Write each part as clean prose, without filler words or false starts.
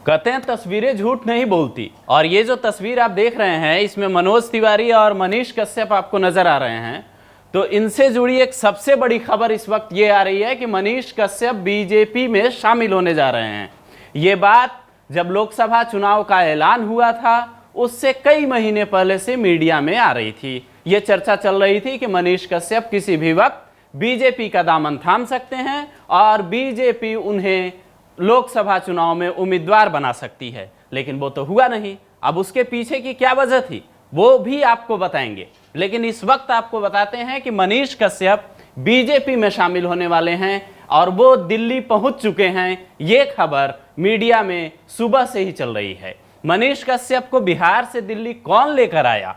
कहते हैं तस्वीरें झूठ नहीं बोलती, और ये जो तस्वीर आप देख रहे हैं इसमें मनोज तिवारी और मनीष कश्यप आपको नजर आ रहे हैं। तो इनसे जुड़ी एक सबसे बड़ी खबर इस वक्त ये आ रही है कि मनीष कश्यप बीजेपी में शामिल होने जा रहे हैं। ये बात जब लोकसभा चुनाव का ऐलान हुआ था उससे कई महीने पहले से मीडिया में आ रही थी। ये चर्चा चल रही थी कि मनीष कश्यप किसी भी वक्त बीजेपी का दामन थाम सकते हैं और बीजेपी उन्हें लोकसभा चुनाव में उम्मीदवार बना सकती है, लेकिन वो तो हुआ नहीं। अब उसके पीछे की क्या वजह थी वो भी आपको बताएंगे, लेकिन इस वक्त आपको बताते हैं कि मनीष कश्यप बीजेपी में शामिल होने वाले हैं और वो दिल्ली पहुंच चुके हैं। ये खबर मीडिया में सुबह से ही चल रही है। मनीष कश्यप को बिहार से दिल्ली कौन लेकर आया,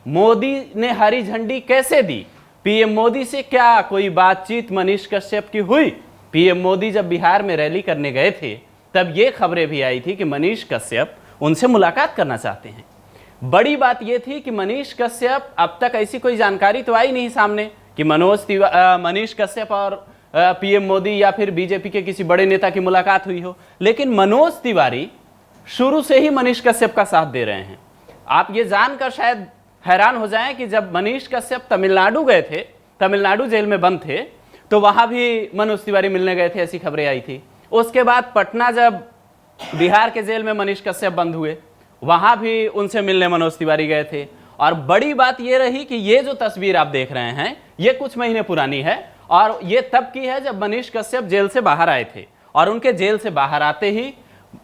मोदी ने हरी झंडी कैसे दी, पीएम मोदी से क्या कोई बातचीत मनीष कश्यप की हुई। पीएम मोदी जब बिहार में रैली करने गए थे तब ये खबरें भी आई थी कि मनीष कश्यप उनसे मुलाकात करना चाहते हैं। बड़ी बात यह थी कि मनीष कश्यप, अब तक ऐसी कोई जानकारी तो आई नहीं सामने कि मनीष कश्यप और पीएम मोदी या फिर बीजेपी के किसी बड़े नेता की मुलाकात हुई हो, लेकिन मनोज तिवारी शुरू से ही मनीष कश्यप का साथ दे रहे हैं। आप ये जानकर शायद हैरान हो जाएं कि जब मनीष कश्यप तमिलनाडु गए थे, तमिलनाडु जेल में बंद थे, तो वहां भी मनोज तिवारी मिलने गए थे, ऐसी खबरें आई थी। उसके बाद पटना जब बिहार के जेल में मनीष कश्यप बंद हुए, वहां भी उनसे मिलने मनोज तिवारी गए थे। और बड़ी बात यह रही कि ये जो तस्वीर आप देख रहे हैं ये कुछ महीने पुरानी है और ये तब की है जब मनीष कश्यप जेल से बाहर आए थे, और उनके जेल से बाहर आते ही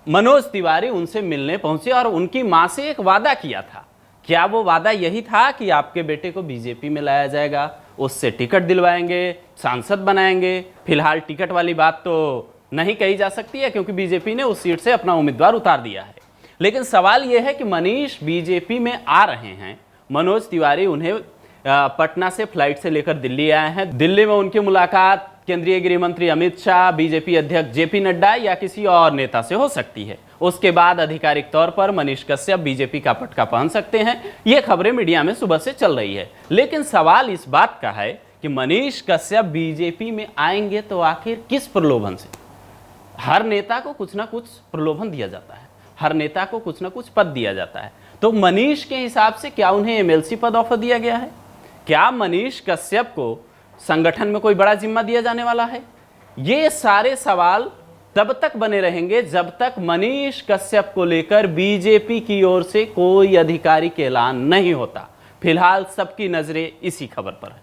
मनोज तिवारी उनसे मिलने पहुंचे और उनकी मां से एक वादा किया था। क्या वो वादा यही था कि आपके बेटे को बीजेपी में लाया जाएगा, उससे टिकट दिलवाएंगे, सांसद बनाएंगे। फिलहाल टिकट वाली बात तो नहीं कही जा सकती है क्योंकि बीजेपी ने उस सीट से अपना उम्मीदवार उतार दिया है। लेकिन सवाल यह है कि मनीष बीजेपी में आ रहे हैं, मनोज तिवारी उन्हें पटना से फ्लाइट से लेकर दिल्ली आए हैं। दिल्ली में उनकी मुलाकात केंद्रीय गृह मंत्री अमित शाह, बीजेपी अध्यक्ष जेपी नड्डा या किसी और नेता से हो सकती है। उसके बाद आधिकारिक तौर पर मनीष कश्यप बीजेपी का पटका पहन सकते हैं। ये खबरें मीडिया में सुबह से चल रही है, लेकिन सवाल इस बात का है कि मनीष कश्यप बीजेपी में आएंगे तो आखिर किस प्रलोभन से। हर नेता को कुछ ना कुछ प्रलोभन दिया जाता है, हर नेता को कुछ ना कुछ पद दिया जाता है। तो मनीष के हिसाब से क्या उन्हें एमएलसी पद ऑफर दिया गया है? क्या मनीष कश्यप को संगठन में कोई बड़ा जिम्मा दिया जाने वाला है? ये सारे सवाल तब तक बने रहेंगे जब तक मनीष कश्यप को लेकर बीजेपी की ओर से कोई आधिकारिक ऐलान नहीं होता। फिलहाल सबकी नजरें इसी खबर पर है।